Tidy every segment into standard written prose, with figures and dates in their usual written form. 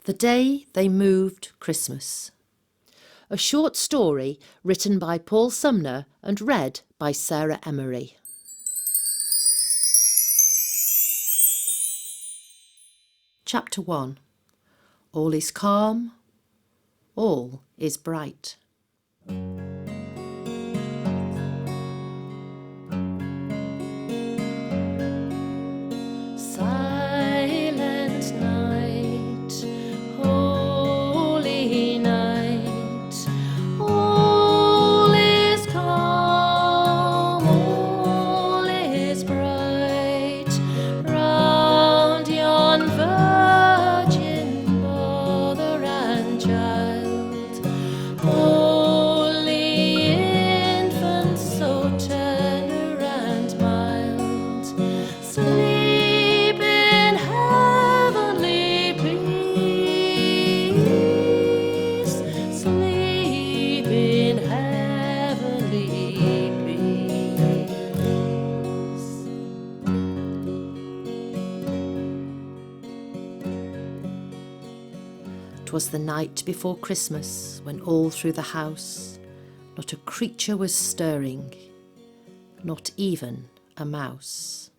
The Day They Moved Christmas. A short story written by Paul Sumner and read by Sarah Emery. Chapter 1. All is calm, all is bright. Silent night, holy night, all is calm, all is bright, round yon virgin mother and child, holy infant so tender and mild, sleep in heavenly peace, sleep in heavenly peace. 'Twas the night before Christmas, when all through the house not a creature was stirring, not even a mouse.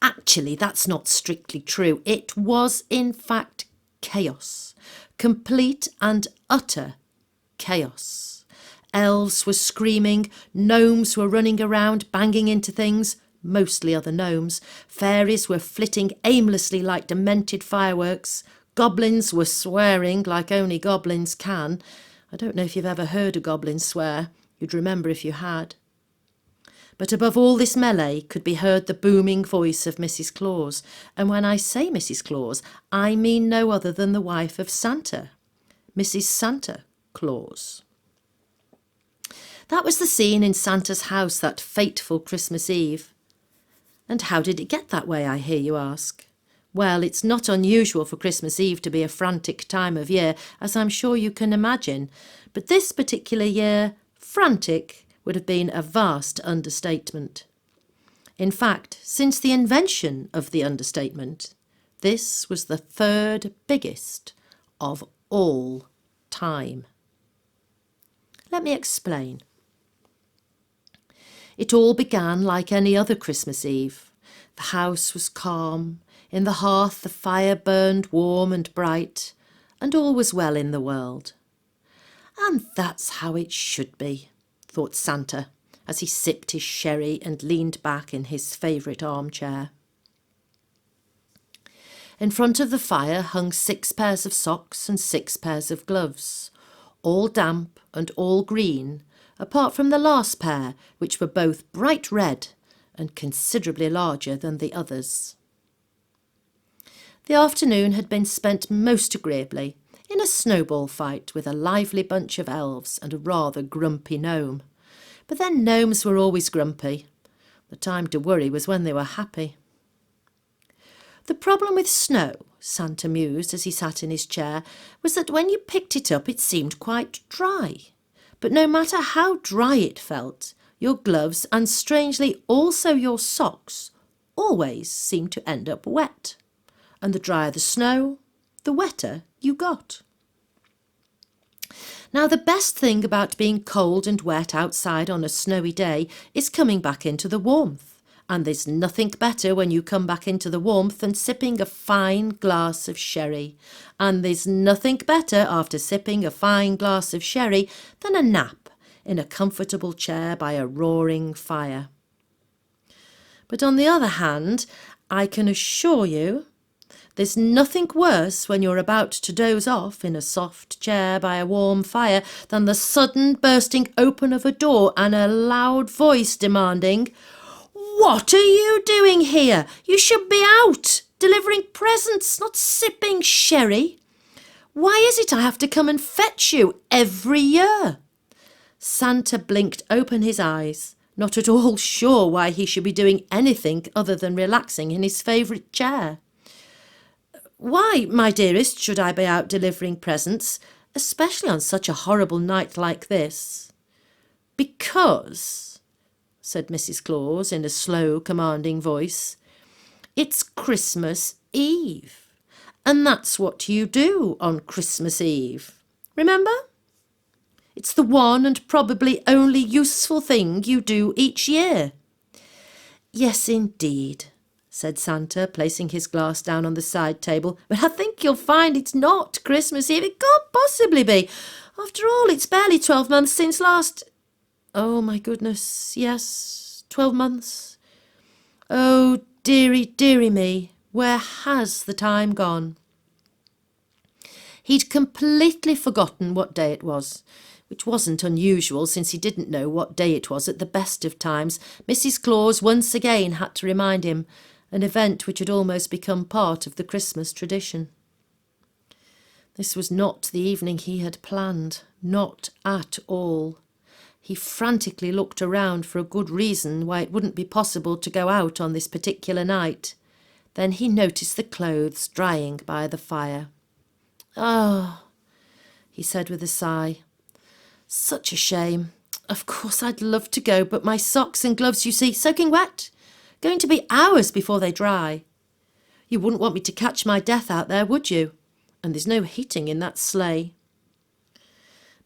Actually, that's not strictly true. It was, in fact, chaos. Complete and utter chaos. Elves were screaming, gnomes were running around, banging into things, mostly other gnomes. Fairies were flitting aimlessly like demented fireworks. Goblins were swearing like only goblins can. I don't know if you've ever heard a goblin swear. You'd remember if you had. But above all this melee could be heard the booming voice of Mrs. Claus. And when I say Mrs. Claus, I mean no other than the wife of Santa, Mrs. Santa Claus. That was the scene in Santa's house that fateful Christmas Eve. And how did it get that way, I hear you ask? Well, it's not unusual for Christmas Eve to be a frantic time of year, as I'm sure you can imagine. But this particular year, frantic would have been a vast understatement. In fact, since the invention of the understatement, this was the third biggest of all time. Let me explain. It all began like any other Christmas Eve. The house was calm. In the hearth the fire burned warm and bright, and all was well in the world. And that's how it should be, thought Santa, as he sipped his sherry and leaned back in his favourite armchair. In front of the fire hung 6 pairs of socks and 6 pairs of gloves, all damp and all green, apart from the last pair, which were both bright red and considerably larger than the others. The afternoon had been spent most agreeably in a snowball fight with a lively bunch of elves and a rather grumpy gnome. But then gnomes were always grumpy. The time to worry was when they were happy. The problem with snow, Santa mused as he sat in his chair, was that when you picked it up it seemed quite dry. But no matter how dry it felt, your gloves and strangely also your socks always seemed to end up wet. And the drier the snow, the wetter you got. Now, the best thing about being cold and wet outside on a snowy day is coming back into the warmth. And there's nothing better when you come back into the warmth than sipping a fine glass of sherry. And there's nothing better after sipping a fine glass of sherry than a nap in a comfortable chair by a roaring fire. But on the other hand, I can assure you, there's nothing worse when you're about to doze off in a soft chair by a warm fire than the sudden bursting open of a door and a loud voice demanding, "What are you doing here? You should be out, delivering presents, not sipping sherry. Why is it I have to come and fetch you every year?" Santa blinked open his eyes, not at all sure why he should be doing anything other than relaxing in his favourite chair. "Why, my dearest, should I be out delivering presents, especially on such a horrible night like this?" "Because," said Mrs. Claus in a slow, commanding voice, "it's Christmas Eve, And that's what you do on Christmas Eve. Remember? It's the one and probably only useful thing you do each year. Yes, indeed, said Santa, placing his glass down on the side table. But I think you'll find it's not Christmas Eve. It can't possibly be. After all, it's barely 12 months since last... Oh, my goodness, yes, 12 months. Oh, dearie, dearie me, where has the time gone? He'd completely forgotten what day it was, which wasn't unusual since he didn't know what day it was at the best of times. Mrs. Claus once again had to remind him, an event which had almost become part of the Christmas tradition. This was not the evening he had planned, not at all. He frantically looked around for a good reason why it wouldn't be possible to go out on this particular night. Then he noticed the clothes drying by the fire. "Ah," he said with a sigh. "Such a shame. Of course I'd love to go, but my socks and gloves, you see, soaking wet. Going to be hours before they dry. You wouldn't want me to catch my death out there, would you? And there's no heating in that sleigh."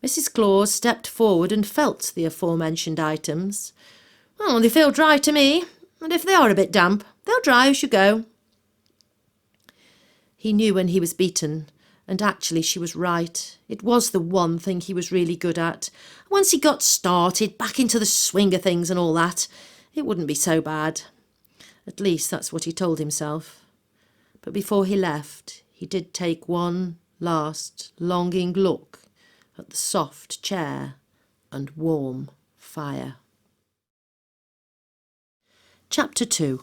Mrs. Claus stepped forward and felt the aforementioned items. "Oh, they feel dry to me, and if they are a bit damp, they'll dry as you go." He knew when he was beaten, and actually she was right. It was the one thing he was really good at. Once he got started, back into the swing of things and all that, it wouldn't be so bad. At least that's what he told himself. But before he left, he did take one last longing look at the soft chair and warm fire. Chapter 2.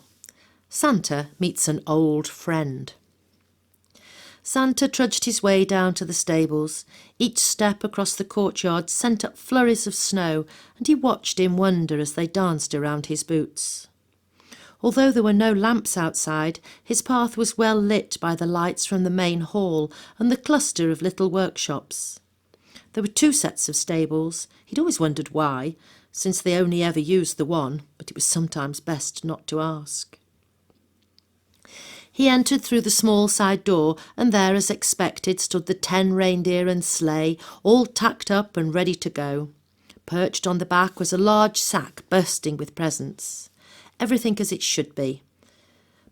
Santa meets an old friend. Santa trudged his way down to the stables. Each step across the courtyard sent up flurries of snow, and he watched in wonder as they danced around his boots. Although there were no lamps outside, his path was well lit by the lights from the main hall and the cluster of little workshops. There were 2 sets of stables. He'd always wondered why, since they only ever used the one, but it was sometimes best not to ask. He entered through the small side door, and there, as expected, stood the 10 reindeer and sleigh, all tacked up and ready to go. Perched on the back was a large sack bursting with presents. Everything as it should be.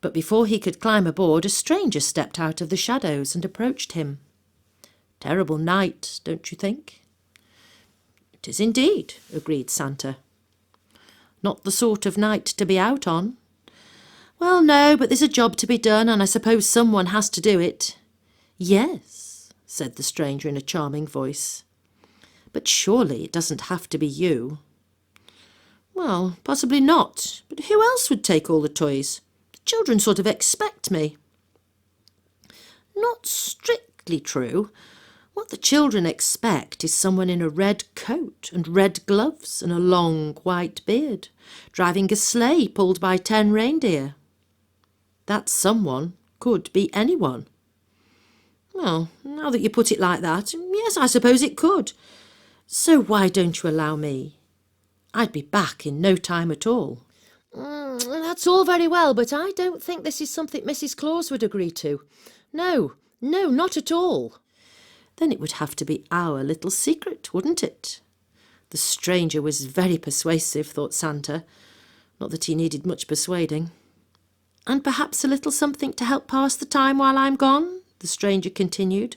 But before he could climb aboard, a stranger stepped out of the shadows and approached him. Terrible night, don't you think? It is indeed, agreed Santa. Not the sort of night to be out on. Well, no, but there's a job to be done, and I suppose someone has to do it. Yes, said the stranger in a charming voice. But surely it doesn't have to be you. Well, possibly not, but who else would take all the toys? The children sort of expect me. Not strictly true. What the children expect is someone in a red coat and red gloves and a long white beard, driving a sleigh pulled by 10 reindeer. That someone could be anyone. Well, now that you put it like that, yes, I suppose it could. So why don't you allow me? I'd be back in no time at all. That's all very well, but I don't think this is something Mrs. Claus would agree to. No, not at all. Then it would have to be our little secret, wouldn't it? The stranger was very persuasive, thought Santa. Not that he needed much persuading. And perhaps a little something to help pass the time while I'm gone, the stranger continued,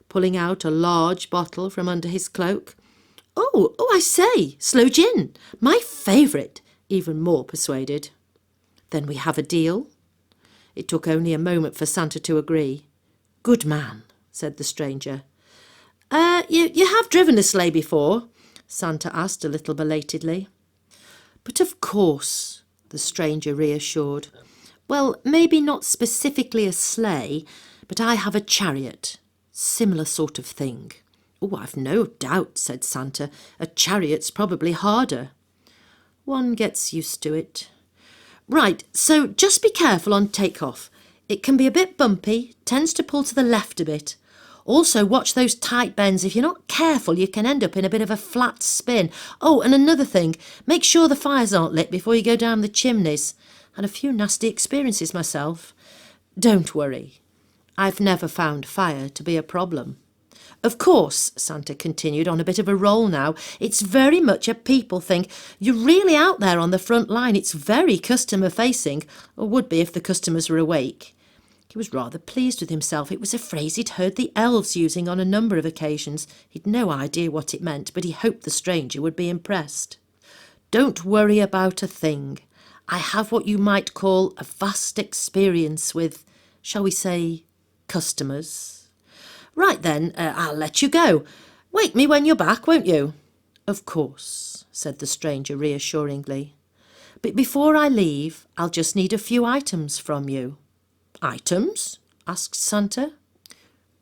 pulling out a large bottle from under his cloak. Oh, I say, sloe gin, my favourite, even more persuaded. Then we have a deal? It took only a moment for Santa to agree. Good man, said the stranger. You have driven a sleigh before? Santa asked a little belatedly. But of course, the stranger reassured. Well, maybe not specifically a sleigh, but I have a chariot. Similar sort of thing. Oh, I've no doubt, said Santa. A chariot's probably harder. One gets used to it. Right, so just be careful on take-off. It can be a bit bumpy, tends to pull to the left a bit. Also, watch those tight bends. If you're not careful, you can end up in a bit of a flat spin. Oh, and another thing, make sure the fires aren't lit before you go down the chimneys. Had a few nasty experiences myself. Don't worry. I've never found fire to be a problem. Of course, Santa continued, on a bit of a roll now, it's very much a people thing. You're really out there on the front line. It's very customer-facing, or would be if the customers were awake. He was rather pleased with himself. It was a phrase he'd heard the elves using on a number of occasions. He'd no idea what it meant, but he hoped the stranger would be impressed. Don't worry about a thing. I have what you might call a vast experience with, shall we say, customers. Right then, I'll let you go. Wake me when you're back, won't you? Of course, said the stranger reassuringly. But before I leave, I'll just need a few items from you. Items? Asked Santa.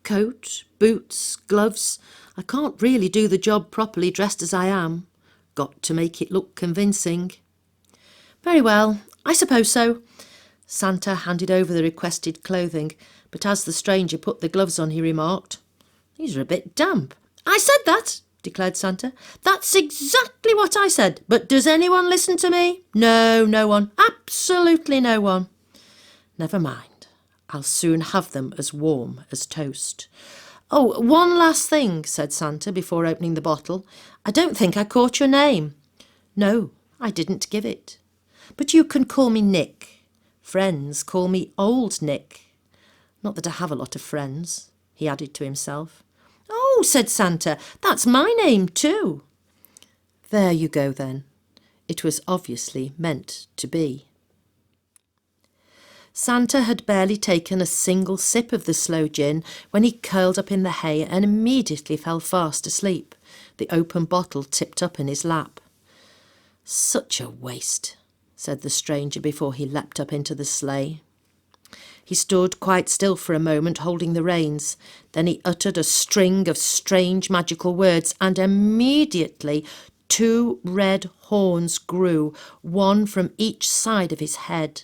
Coat, boots, gloves. I can't really do the job properly dressed as I am. Got to make it look convincing. Very well, I suppose so. Santa handed over the requested clothing, but as the stranger put the gloves on, he remarked, These are a bit damp. I said that, declared Santa. That's exactly what I said. But does anyone listen to me? No, no one. Absolutely no one. Never mind. I'll soon have them as warm as toast. Oh, one last thing, said Santa before opening the bottle. I don't think I caught your name. No, I didn't give it. But you can call me Nick. Friends call me Old Nick. Not that I have a lot of friends, he added to himself. Oh, said Santa, that's my name too. There you go then. It was obviously meant to be. Santa had barely taken a single sip of the sloe gin when he curled up in the hay and immediately fell fast asleep, the open bottle tipped up in his lap. Such a waste, said the stranger before he leapt up into the sleigh. He stood quite still for a moment, holding the reins. Then he uttered a string of strange magical words, and immediately 2 red horns grew, one from each side of his head.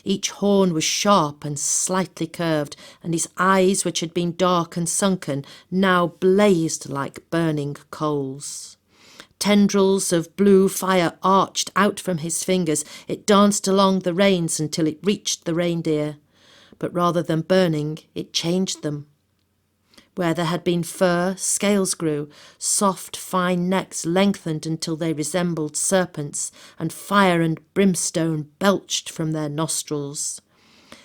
Each horn was sharp and slightly curved, and his eyes, which had been dark and sunken, now blazed like burning coals. Tendrils of blue fire arched out from his fingers. It danced along the reins until it reached the reindeer. But rather than burning, it changed them. Where there had been fur, scales grew. Soft, fine necks lengthened until they resembled serpents, and fire and brimstone belched from their nostrils.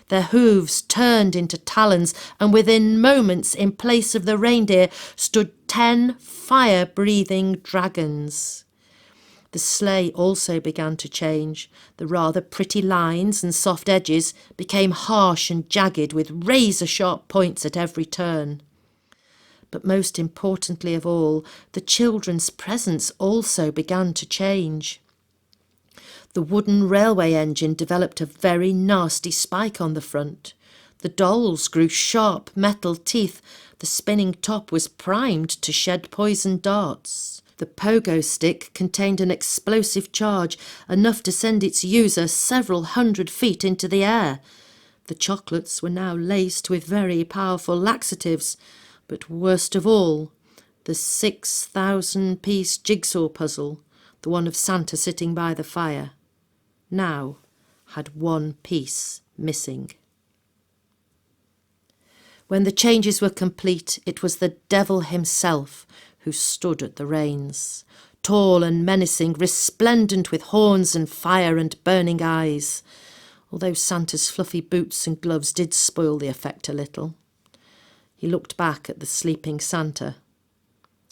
Their hooves turned into talons, and within moments, in place of the reindeer, stood 10 fire-breathing dragons. The sleigh also began to change. The rather pretty lines and soft edges became harsh and jagged, with razor-sharp points at every turn. But most importantly of all, the children's presents also began to change. The wooden railway engine developed a very nasty spike on the front. The dolls grew sharp metal teeth. The spinning top was primed to shed poison darts. The pogo stick contained an explosive charge, enough to send its user several 100 feet into the air. The chocolates were now laced with very powerful laxatives, but worst of all, the 6,000-piece jigsaw puzzle, the one of Santa sitting by the fire, now had 1 piece missing. When the changes were complete, it was the devil himself who stood at the reins, tall and menacing, resplendent with horns and fire and burning eyes, although Santa's fluffy boots and gloves did spoil the effect a little. He looked back at the sleeping Santa.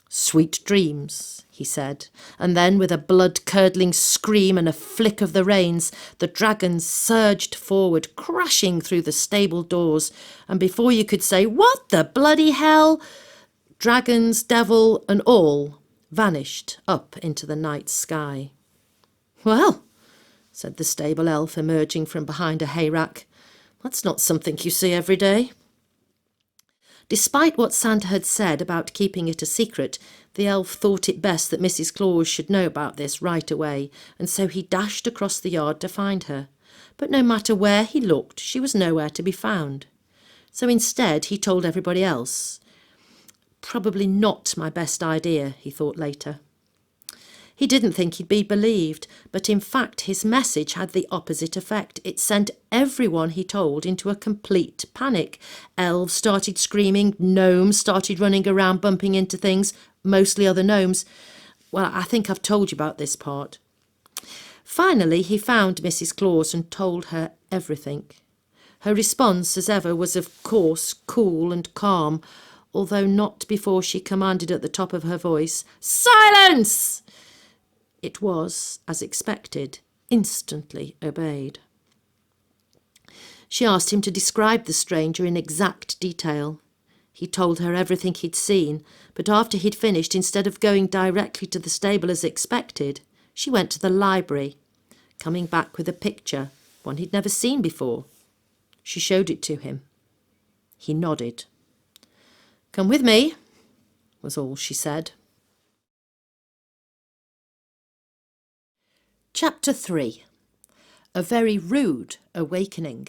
"Sweet dreams," he said, and then with a blood-curdling scream and a flick of the reins, the dragons surged forward, crashing through the stable doors, and before you could say, "What the bloody hell?" dragons, devil, and all vanished up into the night sky. "Well," said the stable elf, emerging from behind a hayrack, "that's not something you see every day." Despite what Santa had said about keeping it a secret, the elf thought it best that Mrs. Claus should know about this right away, and so he dashed across the yard to find her. But no matter where he looked, she was nowhere to be found. So instead he told everybody else. Probably not my best idea, he thought later. He didn't think he'd be believed, but in fact his message had the opposite effect. It sent everyone he told into a complete panic. Elves started screaming, gnomes started running around bumping into things, mostly other gnomes. Well, I think I've told you about this part. Finally, he found Mrs. Claus and told her everything. Her response, as ever, was of course cool and calm, although not before she commanded at the top of her voice, "Silence!" It was, as expected, instantly obeyed. She asked him to describe the stranger in exact detail. He told her everything he'd seen, but after he'd finished, instead of going directly to the stable as expected, she went to the library, coming back with a picture, one he'd never seen before. She showed it to him. He nodded. "Come with me," was all she said. Chapter 3. A Very Rude Awakening.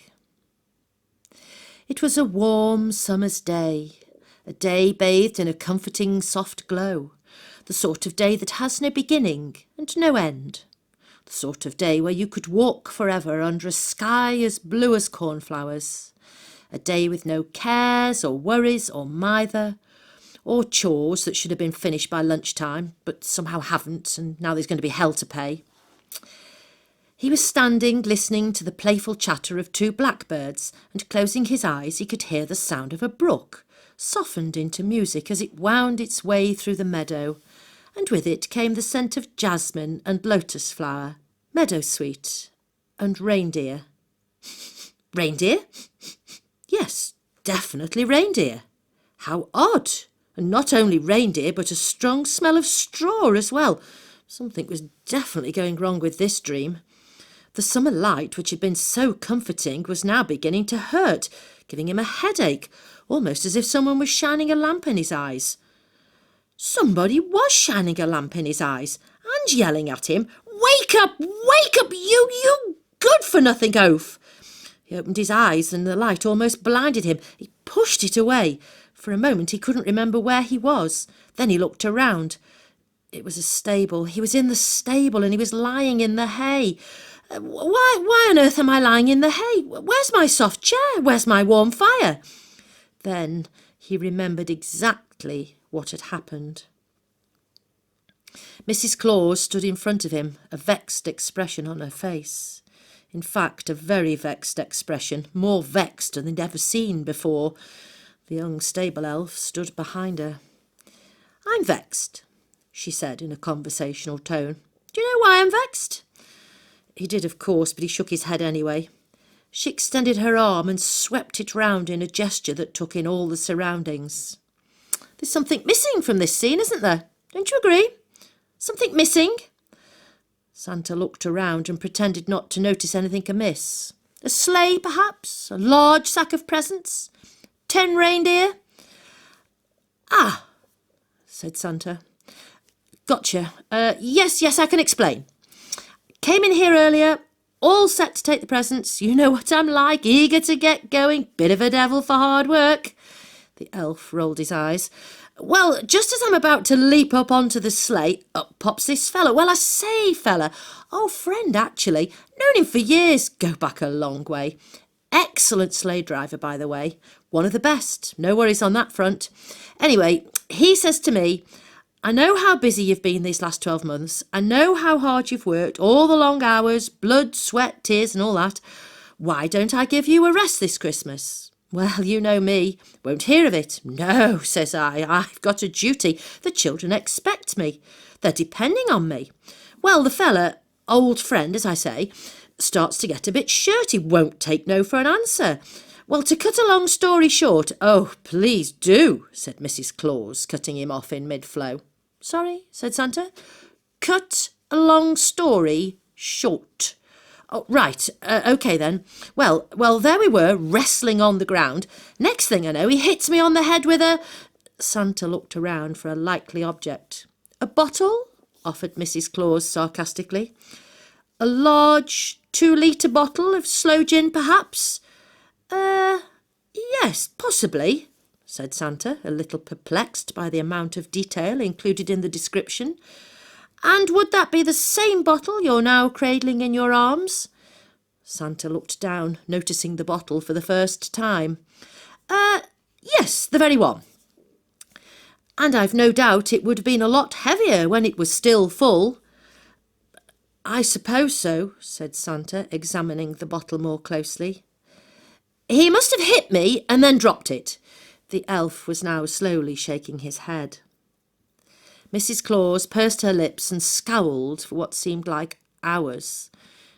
It was a warm summer's day, a day bathed in a comforting soft glow, the sort of day that has no beginning and no end, the sort of day where you could walk forever under a sky as blue as cornflowers, a day with no cares or worries or mither, or chores that should have been finished by lunchtime, but somehow haven't, and now there's going to be hell to pay. He was standing, listening to the playful chatter of two blackbirds, and closing his eyes he could hear the sound of a brook, softened into music as it wound its way through the meadow, and with it came the scent of jasmine and lotus flower, meadowsweet and reindeer. Reindeer? Yes, definitely reindeer. How odd! And not only reindeer, but a strong smell of straw as well. Something was definitely going wrong with this dream. The summer light, which had been so comforting, was now beginning to hurt, giving him a headache, almost as if someone was shining a lamp in his eyes. Somebody was shining a lamp in his eyes, and yelling at him, "Wake up! Wake up, you good-for-nothing oaf!" He opened his eyes, and the light almost blinded him. He pushed it away. For a moment he couldn't remember where he was. Then he looked around. It was a stable. He was in the stable, and he was lying in the hay. Why on earth am I lying in the hay? Where's my soft chair? Where's my warm fire? Then he remembered exactly what had happened. Mrs. Claus stood in front of him, a vexed expression on her face. In fact, a very vexed expression, more vexed than they'd ever seen before. The young stable elf stood behind her. "I'm vexed," she said in a conversational tone. "Do you know why I'm vexed?" He did, of course, but he shook his head anyway. She extended her arm and swept it round in a gesture that took in all the surroundings. "There's something missing from this scene, isn't there? Don't you agree? Something missing?" Santa looked around and pretended not to notice anything amiss. "A sleigh, perhaps? A large sack of presents? 10 reindeer?" "Ah," said Santa. "Gotcha. Yes, I can explain. Came in here earlier, all set to take the presents. You know what I'm like, eager to get going, bit of a devil for hard work." The elf rolled his eyes. "Well, just as I'm about to leap up onto the sleigh, up pops this fella. Well, I say fella, old friend actually, known him for years, go back a long way. Excellent sleigh driver, by the way, one of the best, no worries on that front. Anyway, he says to me, 'I know how busy you've been these last 12 months. I know how hard you've worked, all the long hours, blood, sweat, tears and all that. Why don't I give you a rest this Christmas?' Well, you know me, won't hear of it. 'No,' says I, 'I've got a duty. The children expect me. They're depending on me.' Well, the fella, old friend, as I say, starts to get a bit shirty, won't take no for an answer. Well, to cut a long story short—" "Oh, please do," said Mrs. Claus, cutting him off in mid-flow. "Sorry," said Santa. "Cut a long story short. Oh, right, OK then. Well, there we were, wrestling on the ground. Next thing I know, he hits me on the head with a—" Santa looked around for a likely object. "A bottle?" offered Mrs. Claus sarcastically. "A large 2-litre bottle of sloe gin, perhaps?" Yes, possibly," said Santa, a little perplexed by the amount of detail included in the description. And would that be the same bottle you're now cradling in your arms? Santa looked down, noticing the bottle for the first time. Yes, the very one. And I've no doubt it would have been a lot heavier when it was still full. I suppose so, said Santa, examining the bottle more closely. He must have hit me and then dropped it. The elf was now slowly shaking his head. Mrs. Claus pursed her lips and scowled for what seemed like hours.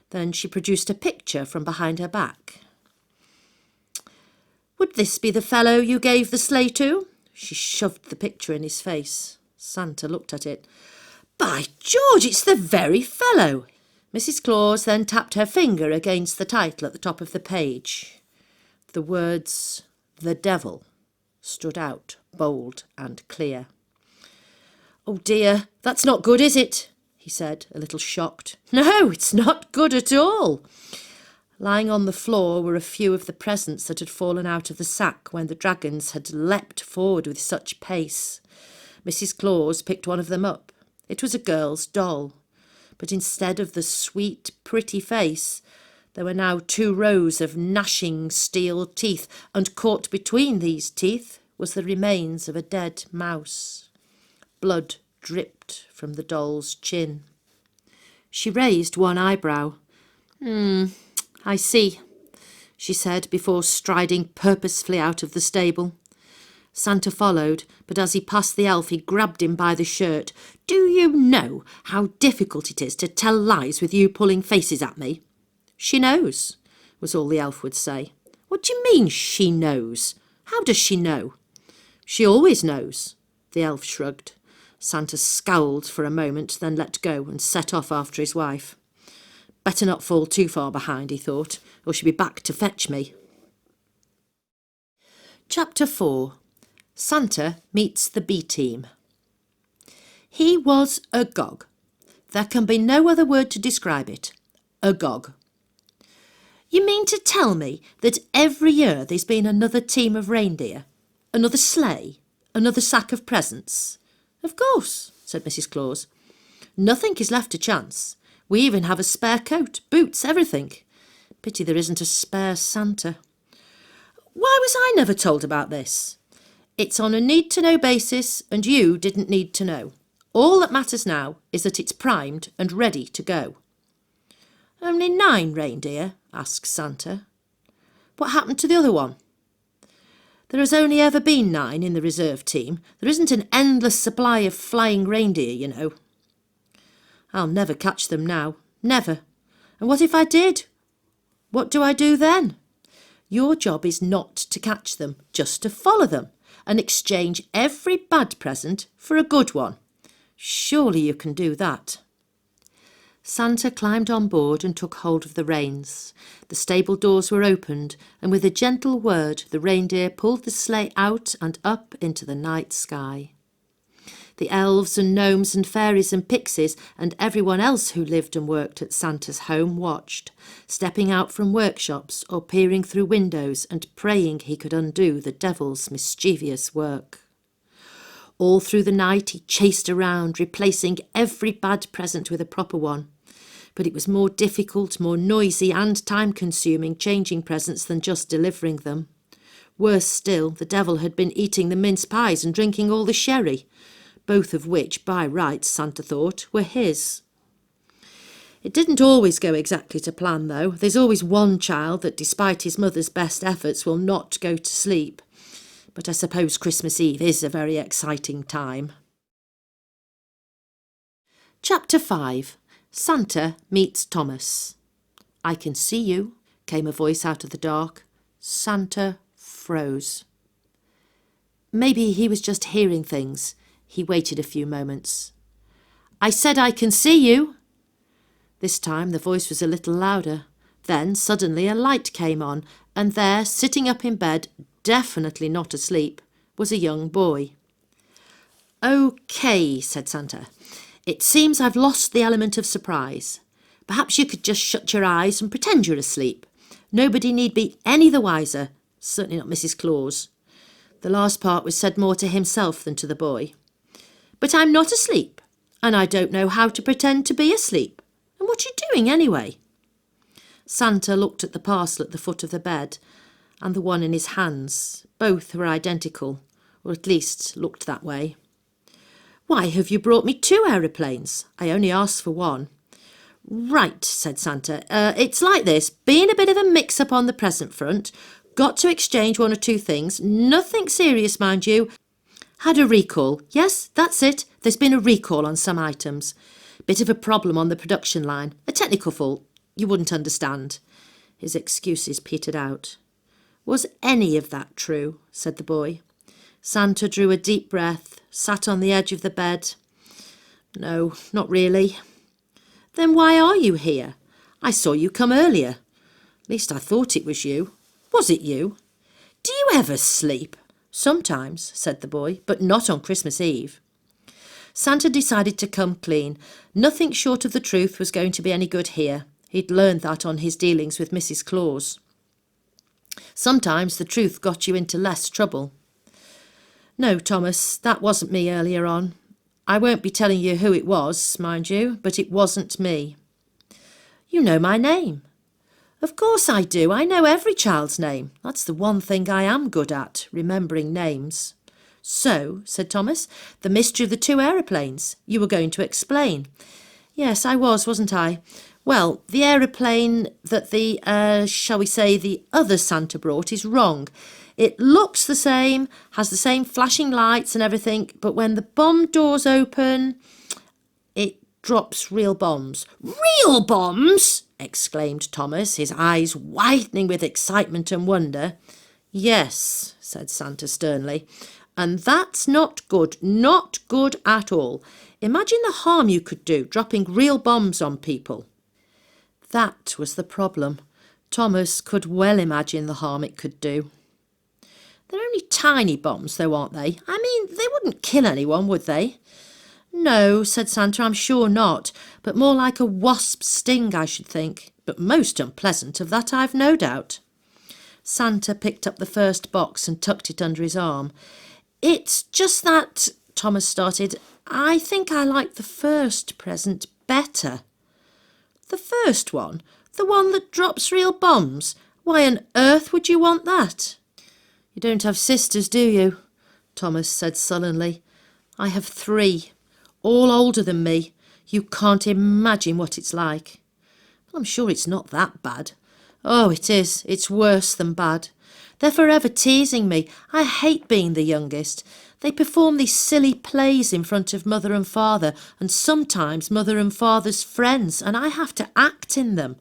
Then she produced a picture from behind her back. Would this be the fellow you gave the sleigh to? She shoved the picture in his face. Santa looked at it. By George, it's the very fellow! Mrs. Claus then tapped her finger against the title at the top of the page. The words, "The Devil," stood out, bold and clear. Oh dear, that's not good, is it? He said, a little shocked. No, it's not good at all. Lying on the floor were a few of the presents that had fallen out of the sack when the dragons had leapt forward with such pace. Mrs. Claus picked one of them up. It was a girl's doll, but instead of the sweet, pretty face, there were now 2 rows of gnashing steel teeth, and caught between these teeth was the remains of a dead mouse. Blood dripped from the doll's chin. She raised one eyebrow. I see, she said before striding purposefully out of the stable. Santa followed, but as he passed the elf he grabbed him by the shirt. Do you know how difficult it is to tell lies with you pulling faces at me? She knows, was all the elf would say. What do you mean, she knows? How does she know? She always knows, the elf shrugged. Santa scowled for a moment, then let go and set off after his wife. Better not fall too far behind, he thought, or she'll be back to fetch me. Chapter 4. Santa meets the B-team. He was agog. There can be no other word to describe it. Agog. You mean to tell me that every year there's been another team of reindeer? Another sleigh? Another sack of presents? Of course, said Mrs. Claus. Nothing is left to chance. We even have a spare coat, boots, everything. Pity there isn't a spare Santa. Why was I never told about this? It's on a need-to-know basis, and you didn't need to know. All that matters now is that it's primed and ready to go. Only 9 reindeer? Asked Santa. What happened to the other one? There has only ever been 9 in the reserve team. There isn't an endless supply of flying reindeer, you know. I'll never catch them now. Never. And what if I did? What do I do then? Your job is not to catch them, just to follow them and exchange every bad present for a good one. Surely you can do that. Santa climbed on board and took hold of the reins. The stable doors were opened, and with a gentle word the reindeer pulled the sleigh out and up into the night sky. The elves and gnomes and fairies and pixies and everyone else who lived and worked at Santa's home watched, stepping out from workshops or peering through windows and praying he could undo the devil's mischievous work. All through the night he chased around, replacing every bad present with a proper one. But it was more difficult, more noisy and time-consuming changing presents than just delivering them. Worse still, the devil had been eating the mince pies and drinking all the sherry, both of which, by rights, Santa thought, were his. It didn't always go exactly to plan, though. There's always one child that, despite his mother's best efforts, will not go to sleep. But I suppose Christmas Eve is a very exciting time. Chapter 5. Santa meets Thomas. I can see you, came a voice out of the dark. Santa froze. Maybe he was just hearing things. He waited a few moments. I said I can see you. This time the voice was a little louder. Then suddenly a light came on, and there, sitting up in bed, definitely not asleep, was a young boy. OK, said Santa. It seems I've lost the element of surprise. Perhaps you could just shut your eyes and pretend you're asleep. Nobody need be any the wiser, certainly not Mrs. Claus. The last part was said more to himself than to the boy. But I'm not asleep. And I don't know how to pretend to be asleep. And what are you doing anyway? Santa looked at the parcel at the foot of the bed and the one in his hands. Both were identical, or at least looked that way. Why have you brought me 2 aeroplanes? I only asked for one. Right, said Santa. It's like this. Been a bit of a mix-up on the present front. Got to exchange 1 or 2 things. Nothing serious, mind you. Had a recall. Yes, that's it. There's been a recall on some items. Bit of a problem on the production line. A technical fault. You wouldn't understand. His excuses petered out. Was any of that true? Said the boy. Santa drew a deep breath, sat on the edge of the bed. No, not really. Then why are you here? I saw you come earlier. At least I thought it was you. Was it you? Do you ever sleep? Sometimes, said the boy, but not on Christmas Eve. Santa decided to come clean. Nothing short of the truth was going to be any good here. He'd learned that on his dealings with Mrs. Claus. Sometimes the truth got you into less trouble. No, Thomas, that wasn't me earlier on. I won't be telling you who it was, mind you, but it wasn't me. You know my name. Of course I do. I know every child's name. That's the one thing I am good at, remembering names. So, said Thomas, the mystery of the 2 aeroplanes. You were going to explain. Yes, I was, wasn't I? Well, the aeroplane that shall we say, the other Santa brought is wrong. It looks the same, has the same flashing lights and everything, but when the bomb doors open, it drops real bombs. Real bombs? Exclaimed Thomas, his eyes widening with excitement and wonder. Yes, said Santa sternly, and that's not good at all. Imagine the harm you could do dropping real bombs on people. That was the problem. Thomas could well imagine the harm it could do. They're only tiny bombs, though, aren't they? I mean, they wouldn't kill anyone, would they? No, said Santa, I'm sure not, but more like a wasp's sting, I should think. But most unpleasant, of that I've no doubt. Santa picked up the first box and tucked it under his arm. It's just that, Thomas started, I think I like the first present better. The first one? The one that drops real bombs? Why on earth would you want that? You don't have sisters, do you? Thomas said sullenly. I have 3, all older than me. You can't imagine what it's like. Well, I'm sure it's not that bad. Oh, it is. It's worse than bad. They're forever teasing me. I hate being the youngest. They perform these silly plays in front of Mother and Father, and sometimes Mother and Father's friends, and I have to act in them.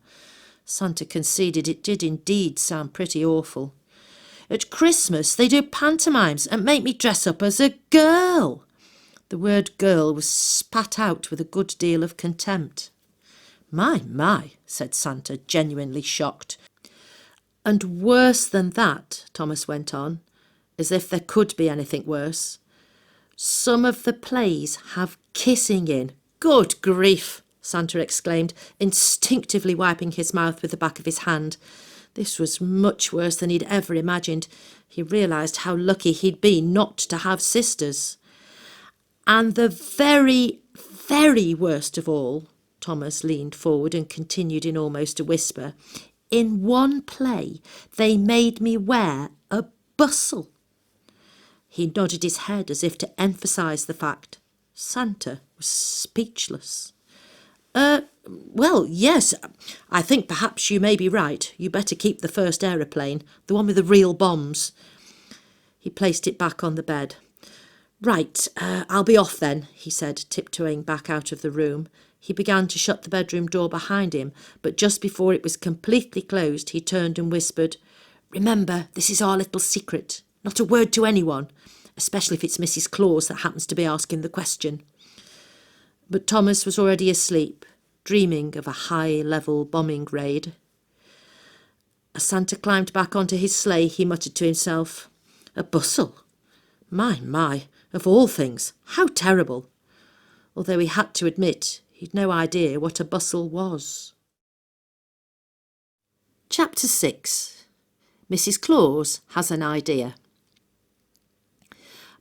Santa conceded it did indeed sound pretty awful. At Christmas they do pantomimes and make me dress up as a girl. The word girl was spat out with a good deal of contempt. My, said Santa, genuinely shocked. And worse than that, Thomas went on, as if there could be anything worse. Some of the plays have kissing in. Good grief, Santa exclaimed, instinctively wiping his mouth with the back of his hand. This was much worse than he'd ever imagined. He realised how lucky he'd been not to have sisters. And the very, very worst of all, Thomas leaned forward and continued in almost a whisper, in one play they made me wear a bustle. He nodded his head as if to emphasise the fact. Santa was speechless. Well, yes, I think perhaps you may be right. You better keep the first aeroplane, the one with the real bombs. He placed it back on the bed. Right, I'll be off then, he said, tiptoeing back out of the room. He began to shut the bedroom door behind him, but just before it was completely closed, he turned and whispered, Remember, this is our little secret. Not a word to anyone, especially if it's Mrs. Claus that happens to be asking the question. But Thomas was already asleep, dreaming of a high-level bombing raid. As Santa climbed back onto his sleigh, he muttered to himself, A bustle? My, of all things, how terrible! Although he had to admit he'd no idea what a bustle was. Chapter 6. Mrs. Claus has an idea.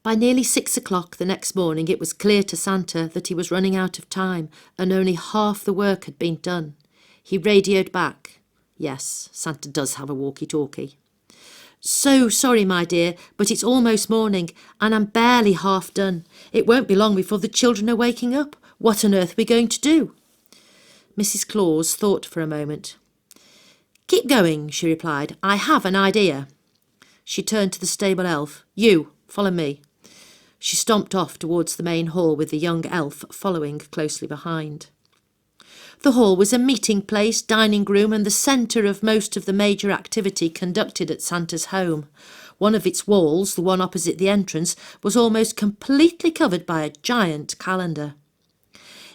By nearly 6 o'clock the next morning it was clear to Santa that he was running out of time and only half the work had been done. He radioed back. Yes, Santa does have a walkie-talkie. So sorry, my dear, but it's almost morning and I'm barely half done. It won't be long before the children are waking up. What on earth are we going to do? Mrs. Claus thought for a moment. Keep going, she replied. I have an idea. She turned to the stable elf. You, follow me. She stomped off towards the main hall with the young elf following closely behind. The hall was a meeting place, dining room and the centre of most of the major activity conducted at Santa's home. One of its walls, the one opposite the entrance, was almost completely covered by a giant calendar.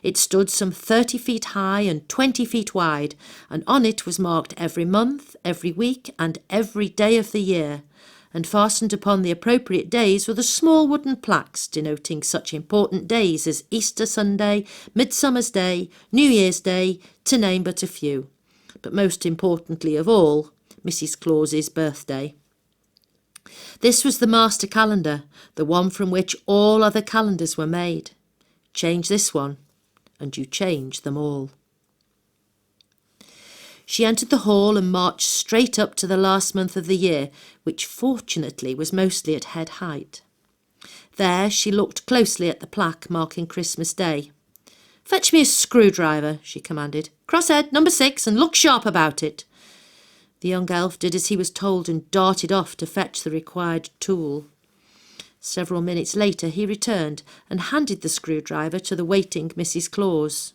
It stood some 30 feet high and 20 feet wide, and on it was marked every month, every week and every day of the year, and fastened upon the appropriate days were the small wooden plaques denoting such important days as Easter Sunday, Midsummer's Day, New Year's Day, to name but a few. But most importantly of all, Mrs. Claus's birthday. This was the master calendar, the one from which all other calendars were made. Change this one, and you change them all. She entered the hall and marched straight up to the last month of the year, which fortunately was mostly at head height. There she looked closely at the plaque marking Christmas Day. Fetch me a screwdriver, she commanded. Crosshead, number 6, and look sharp about it. The young elf did as he was told and darted off to fetch the required tool. Several minutes later he returned and handed the screwdriver to the waiting Mrs. Claus.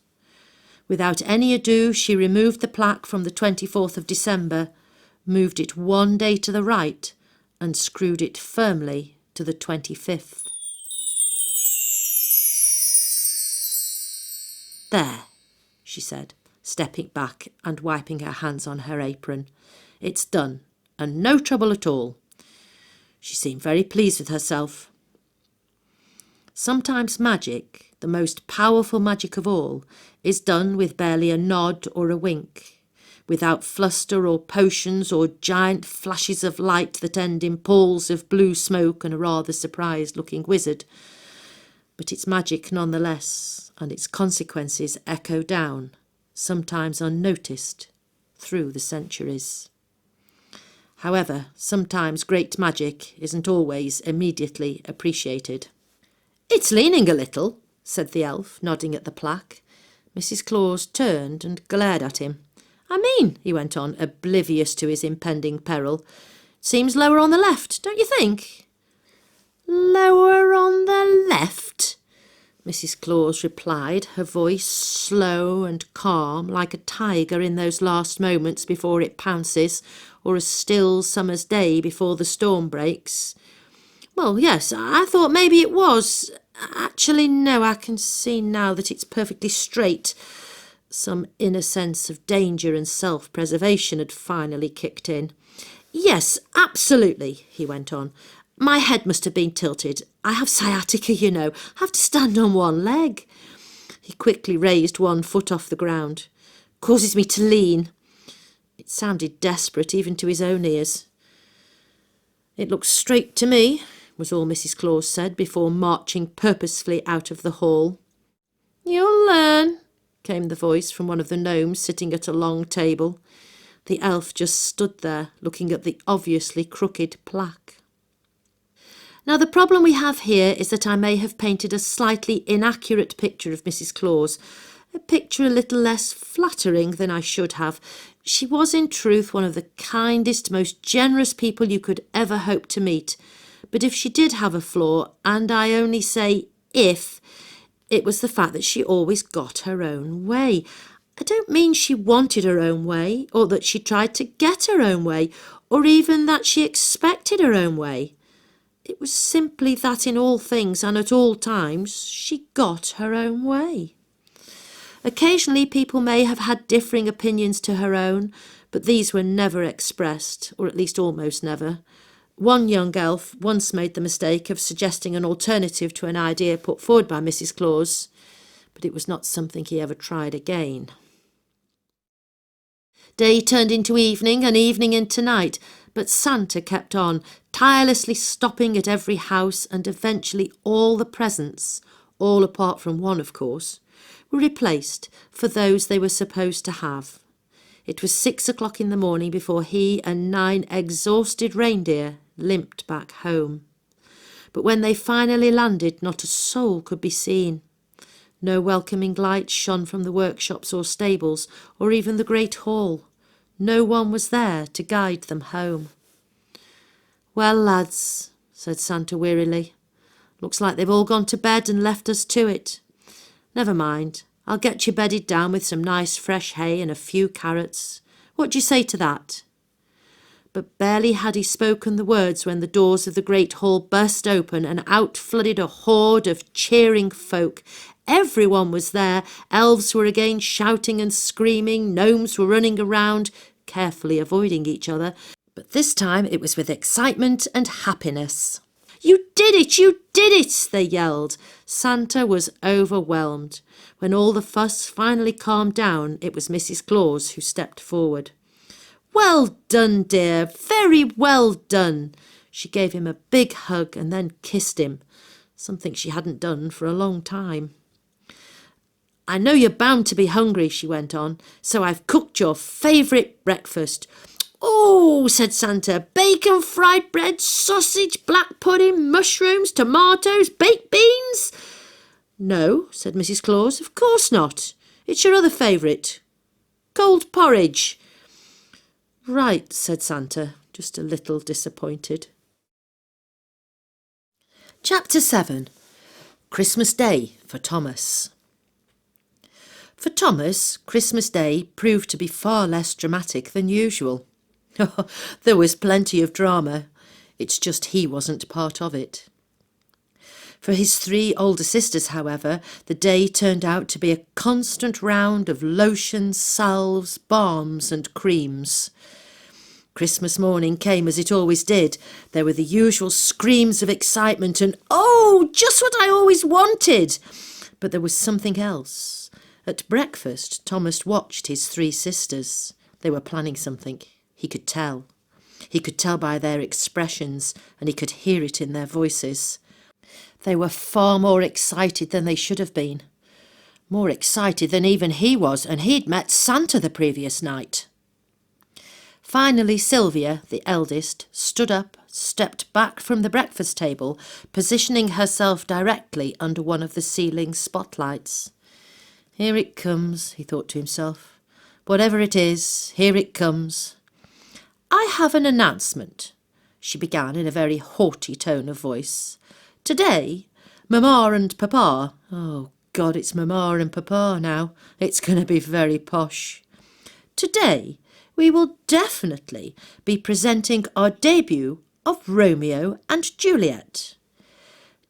Without any ado, she removed the plaque from the 24th of December, moved it one day to the right, and screwed it firmly to the 25th. There, she said, stepping back and wiping her hands on her apron. It's done, and no trouble at all. She seemed very pleased with herself. Sometimes magic, the most powerful magic of all, is done with barely a nod or a wink, without fluster or potions or giant flashes of light that end in pools of blue smoke and a rather surprised-looking wizard. But it's magic nonetheless, and its consequences echo down, sometimes unnoticed, through the centuries. However, sometimes great magic isn't always immediately appreciated. It's leaning a little, said the elf, nodding at the plaque. Mrs. Claus turned and glared at him. I mean, he went on, oblivious to his impending peril, seems lower on the left, don't you think? Lower on the left? Mrs. Claus replied, her voice slow and calm, like a tiger in those last moments before it pounces, or a still summer's day before the storm breaks. Well, yes, I thought maybe it was. Actually, no, I can see now that it's perfectly straight. Some inner sense of danger and self-preservation had finally kicked in. Yes, absolutely, he went on. My head must have been tilted. I have sciatica, you know. I have to stand on one leg. He quickly raised one foot off the ground. Causes me to lean. It sounded desperate even to his own ears. It looks straight to me, was all Mrs. Claus said before marching purposefully out of the hall. You'll learn, came the voice from one of the gnomes sitting at a long table. The elf just stood there, looking at the obviously crooked plaque. Now, the problem we have here is that I may have painted a slightly inaccurate picture of Mrs. Claus, a picture a little less flattering than I should have. She was, in truth, one of the kindest, most generous people you could ever hope to meet. But if she did have a flaw, and I only say if, it was the fact that she always got her own way. I don't mean she wanted her own way, or that she tried to get her own way, or even that she expected her own way. It was simply that in all things and at all times she got her own way. Occasionally people may have had differing opinions to her own, but these were never expressed, or at least almost never. One young elf once made the mistake of suggesting an alternative to an idea put forward by Mrs. Claus, but it was not something he ever tried again. Day turned into evening and evening into night, But Santa kept on, tirelessly stopping at every house, and eventually all the presents, all apart from one, of course, were replaced for those they were supposed to have. It was 6 o'clock in the morning before he and 9 exhausted reindeer limped back home. But when they finally landed, not a soul could be seen. No welcoming lights shone from the workshops or stables, or even the great hall. No one was there to guide them home. "Well, lads," said Santa wearily, "looks like they've all gone to bed and left us to it. Never mind, I'll get you bedded down with some nice fresh hay and a few carrots. What do you say to that?" But barely had he spoken the words when the doors of the great hall burst open and out flooded a horde of cheering folk. Everyone was there. Elves were again shouting and screaming. Gnomes were running around, carefully avoiding each other. But this time it was with excitement and happiness. "You did it! You did it!" they yelled. Santa was overwhelmed. When all the fuss finally calmed down, it was Mrs. Claus who stepped forward. "Well done, dear, very well done." She gave him a big hug and then kissed him, something she hadn't done for a long time. "I know you're bound to be hungry," she went on, "so I've cooked your favourite breakfast." "Oh," said Santa, "bacon, fried bread, sausage, black pudding, mushrooms, tomatoes, baked beans?" "No," said Mrs. Claus, "of course not. It's your other favourite. Cold porridge." "Right," said Santa, just a little disappointed. Chapter 7. Christmas Day for Thomas. For Thomas, Christmas Day proved to be far less dramatic than usual. There was plenty of drama. It's just he wasn't part of it. For his 3 older sisters, however, the day turned out to be a constant round of lotions, salves, balms and creams. Christmas morning came as it always did. There were the usual screams of excitement and, "Oh, just what I always wanted!" But there was something else. At breakfast, Thomas watched his 3 sisters. They were planning something. He could tell. He could tell by their expressions, and he could hear it in their voices. They were far more excited than they should have been. More excited than even he was, and he'd met Santa the previous night. Finally, Sylvia, the eldest, stood up, stepped back from the breakfast table, positioning herself directly under one of the ceiling spotlights. "Here it comes," he thought to himself. "Whatever it is, here it comes." "I have an announcement," she began in a very haughty tone of voice. "Today, Mamma and Papa—" oh God, it's Mamma and Papa now. It's going to be very posh. "Today, we will definitely be presenting our debut of Romeo and Juliet."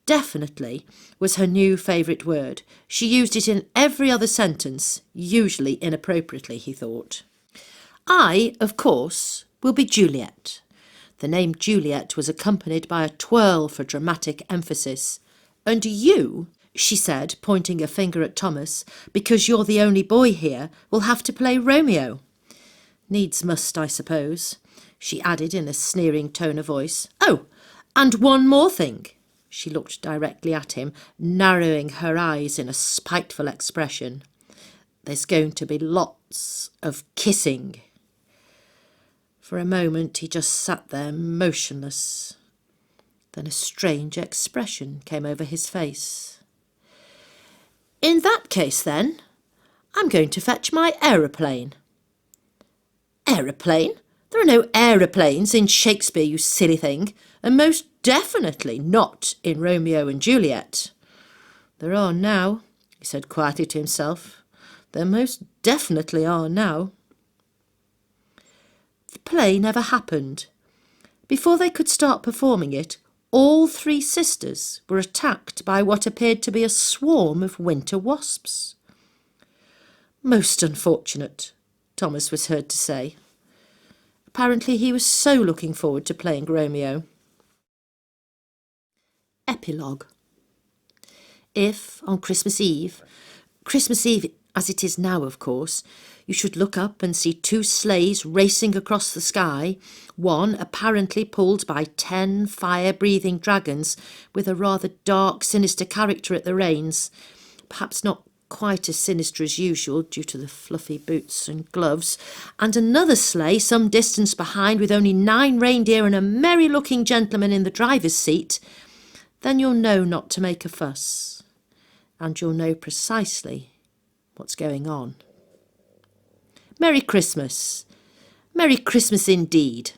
Definitely was her new favourite word. She used it in every other sentence, usually inappropriately, he thought. "I, of course, will be Juliet." The name Juliet was accompanied by a twirl for dramatic emphasis. "And you," she said, pointing a finger at Thomas, "because you're the only boy here, will have to play Romeo. Needs must, I suppose," she added in a sneering tone of voice. "Oh, and one more thing." She looked directly at him, narrowing her eyes in a spiteful expression. "There's going to be lots of kissing." For a moment he just sat there motionless. Then a strange expression came over his face. "In that case, then, I'm going to fetch my aeroplane." "Aeroplane? There are no aeroplanes in Shakespeare, you silly thing, and most definitely not in Romeo and Juliet." "There are now," he said quietly to himself. "There most definitely are now." The play never happened. Before they could start performing it, all 3 sisters were attacked by what appeared to be a swarm of winter wasps. "Most unfortunate," Thomas was heard to say. Apparently he was so looking forward to playing Romeo. Epilogue. If, on Christmas Eve, As it is now, of course, you should look up and see 2 sleighs racing across the sky, one apparently pulled by 10 fire-breathing dragons with a rather dark, sinister character at the reins, perhaps not quite as sinister as usual due to the fluffy boots and gloves, and another sleigh some distance behind with only 9 reindeer and a merry-looking gentleman in the driver's seat, then you'll know not to make a fuss, and you'll know precisely what's going on. Merry Christmas. Merry Christmas indeed.